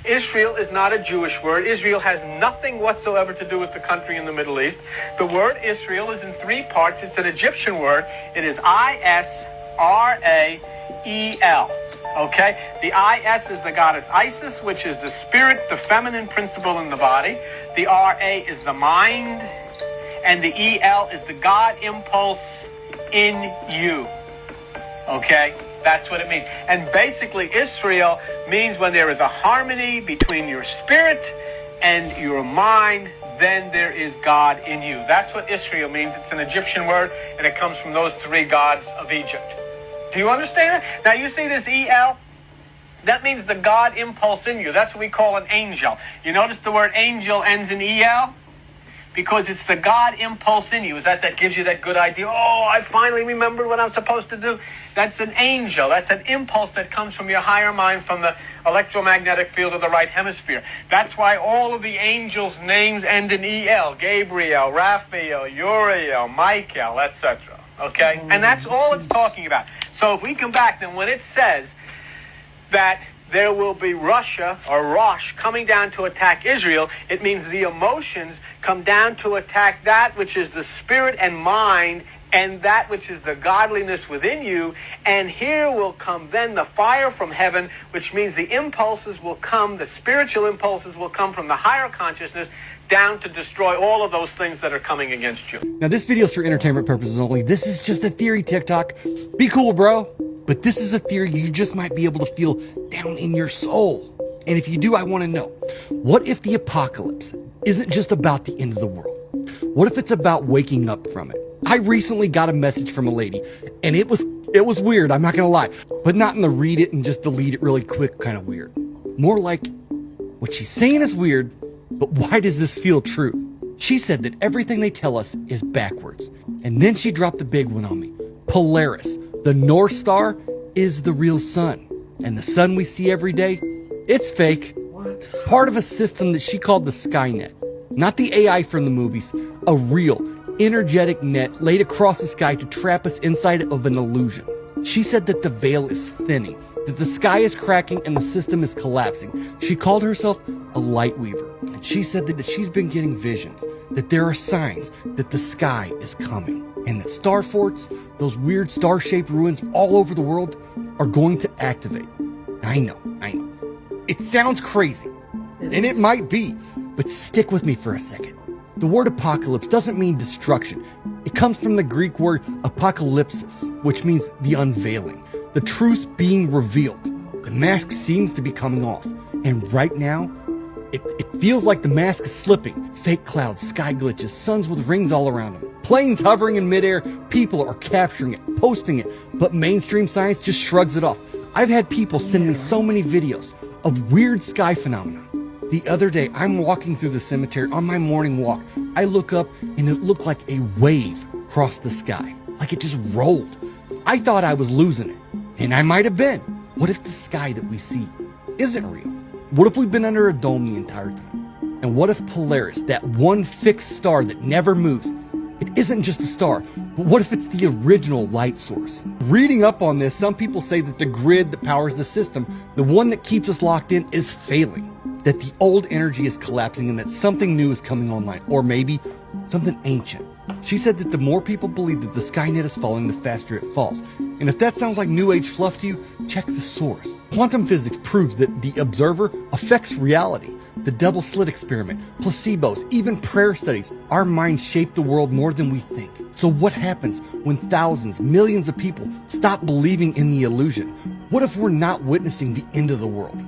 Israel is not a Jewish word. Israel has nothing whatsoever to do with the country in the Middle East. The word Israel is in three parts. It's an Egyptian word. It is I-S-R-A-E-L. Okay? The I-S is the goddess Isis, which is the spirit, the feminine principle in the body. The R-A is the mind. And the E-L is the God impulse in you. Okay? That's what it means. And basically, Israel means when there is a harmony between your spirit and your mind, then there is God in you. That's what Israel means. It's an Egyptian word, and it comes from those three gods of Egypt. Do you understand it? Now, you see this E-L? That means the God impulse in you. That's what we call an angel. You notice the word angel ends in E-L? Because it's the God impulse in you. Is that gives you that good idea? Oh, I finally remembered what I'm supposed to do. That's an angel. That's an impulse that comes from your higher mind, from the electromagnetic field of the right hemisphere. That's why all of the angels' names end in E-L. Gabriel, Raphael, Uriel, Michael, etc. Okay? And that's all it's talking about. So if we come back, then when it says that there will be Russia or Rosh coming down to attack Israel, it means the emotions come down to attack that which is the spirit and mind and that which is the godliness within you. And here will come then the fire from heaven, which means the impulses will come, the spiritual impulses will come from the higher consciousness down to destroy all of those things that are coming against you. Now, this video is for entertainment purposes only. This is just a theory, TikTok. Be cool, bro. But this is a theory you just might be able to feel down in your soul. And if you do, I want to know, what if the apocalypse isn't just about the end of the world? What if it's about waking up from it? I recently got a message from a lady, and it was weird, I'm not going to lie. But not in the read it and just delete it really quick kind of weird. More like, what she's saying is weird, but why does this feel true? She said that everything they tell us is backwards. And then she dropped the big one on me. Polaris, the North Star, is the real sun. And the sun we see every day, it's fake. What? Part of a system that she called the Skynet. Not the AI from the movies, a real, energetic net laid across the sky to trap us inside of an illusion. She said that the veil is thinning, that the sky is cracking and the system is collapsing. She called herself a light weaver. And she said that she's been getting visions, that there are signs that the sky is coming. And that star forts, those weird star-shaped ruins all over the world, are going to activate. I know. It sounds crazy, and it might be, but stick with me for a second. The word apocalypse doesn't mean destruction. It comes from the Greek word apocalypsis, which means the unveiling, the truth being revealed. The mask seems to be coming off, and right now, it feels like the mask is slipping. Fake clouds, sky glitches, suns with rings all around them, planes hovering in midair, people are capturing it, posting it, but mainstream science just shrugs it off. I've had people send me so many videos of weird sky phenomena. The other day, I'm walking through the cemetery on my morning walk. I look up and it looked like a wave crossed the sky, like it just rolled. I thought I was losing it, and I might have been. What if the sky that we see isn't real? What if we've been under a dome the entire time? And what if Polaris, that one fixed star that never moves, it isn't just a star, but what if it's the original light source? Reading up on this, some people say that the grid that powers the system, the one that keeps us locked in, is failing. That the old energy is collapsing and that something new is coming online, or maybe something ancient. She said that the more people believe that the Skynet is falling, the faster it falls. And if that sounds like new age fluff to you, check the source. Quantum physics proves that the observer affects reality. The double slit experiment, placebos, even prayer studies, our minds shape the world more than we think. So what happens when thousands, millions of people stop believing in the illusion? What if we're not witnessing the end of the world,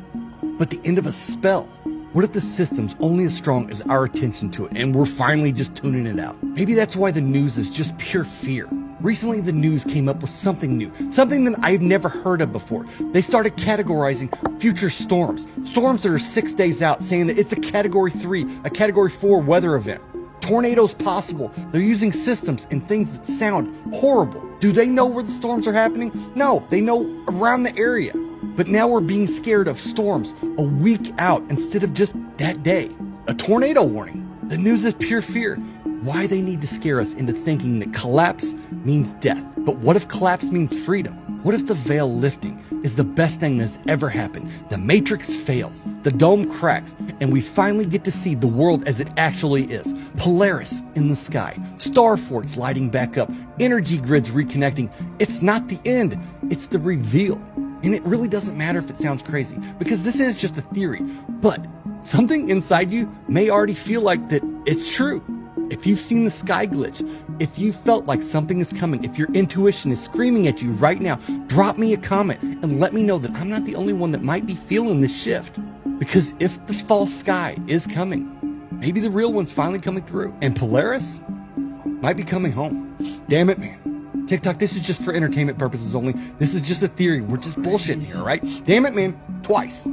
but the end of a spell? What if the system's only as strong as our attention to it and we're finally just tuning it out? Maybe that's why the news is just pure fear. Recently, the news came up with something new, something that I've never heard of before. They started categorizing future storms that are 6 days out, saying that it's a Category 3, a Category 4 weather event. Tornadoes possible. They're using systems and things that sound horrible. Do they know where the storms are happening? No, they know around the area. But now we're being scared of storms a week out instead of just that day. A tornado warning. The news is pure fear. Why they need to scare us into thinking that collapse means death. But what if collapse means freedom? What if the veil lifting is the best thing that's ever happened? The Matrix fails, the dome cracks, and we finally get to see the world as it actually is. Polaris in the sky, star forts lighting back up, energy grids reconnecting. It's not the end, it's the reveal. And it really doesn't matter if it sounds crazy, because this is just a theory. But something inside you may already feel like that it's true. If you've seen the sky glitch, if you felt like something is coming, if your intuition is screaming at you right now, drop me a comment and let me know that I'm not the only one that might be feeling this shift. Because if the false sky is coming, maybe the real one's finally coming through. And Polaris might be coming home. Damn it, man. TikTok, this is just for entertainment purposes only. This is just a theory. We're just bullshitting here, right? Damn it, man. Twice.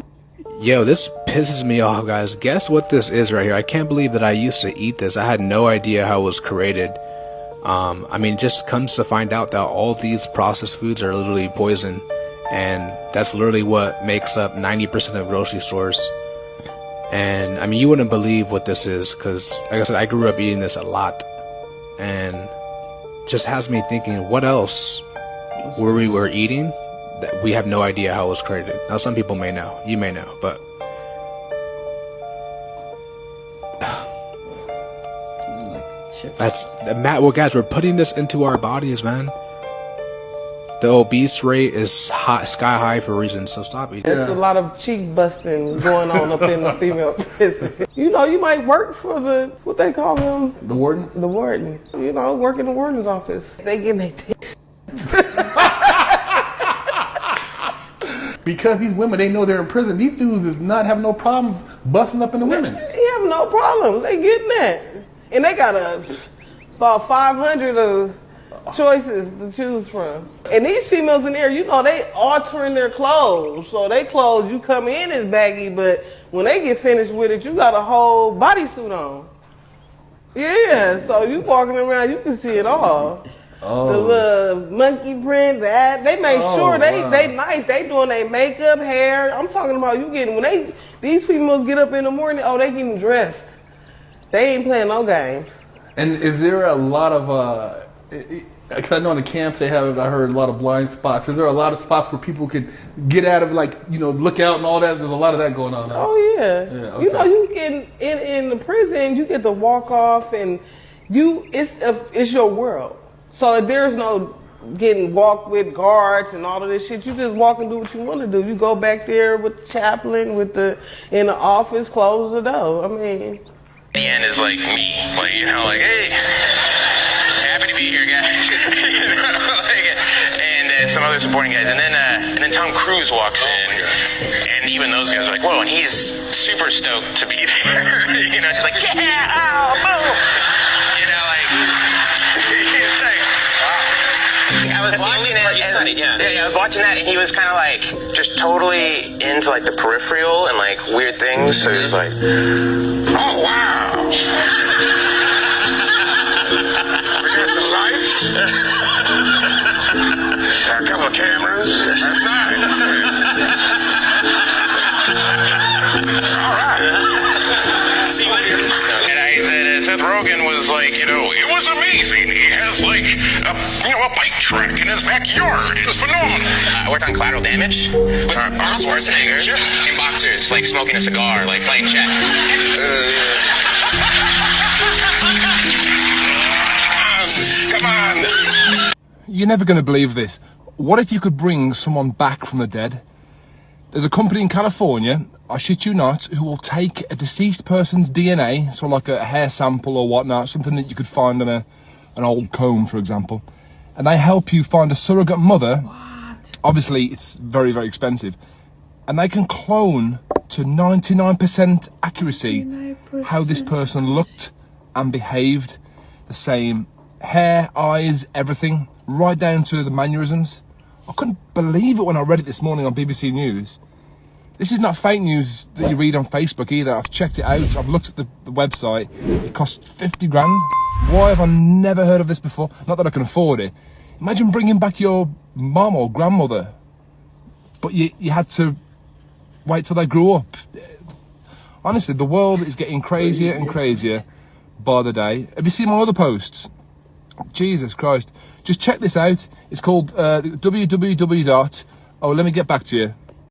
Yo, this pisses me off, guys. Guess what this is right here? I can't believe that I used to eat this. I had no idea how it was created. I mean, it just comes to find out that all these processed foods are literally poison. And that's literally what makes up 90% of grocery stores. And I mean, you wouldn't believe what this is, because like I said, I grew up eating this a lot. And just has me thinking, what else were we eating that we have no idea how it was created? Now, some people may know, you may know, but that's Matt. Well, guys, we're putting this into our bodies, man. The obese rate is high, sky high for a reason, so stop eating. There's a lot of cheek busting going on up in the female prison. You know, you might work for the, what they call him? The warden? The warden. You know, work in the warden's office. They getting their tits. Because these women, they know they're in prison. These dudes does not have no problems busting up in the women. They have no problems. They getting that. And they got about 500 of choices to choose from. And these females in there, you know, they altering their clothes. So they clothes, you come in as baggy, but when they get finished with it, you got a whole bodysuit on. Yeah, so you walking around, you can see it all. Oh. The little monkey print, that they make sure they nice. They doing their makeup, hair. I'm talking about you getting when these females get up in the morning. Oh, they getting dressed. They ain't playing no games. And is there a lot of because I know in the camps they have, I heard, a lot of blind spots. Is there a lot of spots where people could get out of, like, you know, look out and all that? There's a lot of that going on now. Oh yeah. Okay. You know, you get in the prison, you get to walk off, and it's your world. So there's no getting walked with guards and all of this shit. You just walk and do what you want to do. You go back there with the chaplain, in the office, close the door. I mean, the end is like me, like, you know, like, hey, happy to be here, guys. You know, like, and some other supporting guys, and then Tom Cruise walks in, and even those guys are like, whoa, and he's super stoked to be there. You know, just like, yeah, oh, boom. You know, like, it's like, wow. I was watching it, I was watching that, and he was kind of like just totally into like the peripheral and like weird things. So he was like, "Oh wow, we got some lights, a couple of cameras. That's nice. All right." See what? And I said, Seth Rogen was like, you know, it was amazing. He has like a bike track in his backyard. It's phenomenal. I worked on Collateral Damage with Arnold Schwarzenegger in boxers, like smoking a cigar, like playing chess. Come on. You're never going to believe this. What if you could bring someone back from the dead? There's a company in California, I shit you not, who will take a deceased person's DNA, so like a hair sample or whatnot, something that you could find on an old comb, for example, and they help you find a surrogate mother. What? Obviously, it's very, very expensive. And they can clone to 99% accuracy 99%. How this person looked and behaved. The same hair, eyes, everything, right down to the mannerisms. I couldn't believe it when I read it this morning on BBC News. This is not fake news that you read on Facebook either. I've checked it out. I've looked at the website. It costs 50 grand. Why have I never heard of this before? Not that I can afford it. Imagine bringing back your mum or grandmother, but you had to wait till they grew up. Honestly, the world is getting crazier and crazier by the day. Have you seen my other posts? Jesus Christ. Just check this out. It's called www. Oh, let me get back to you.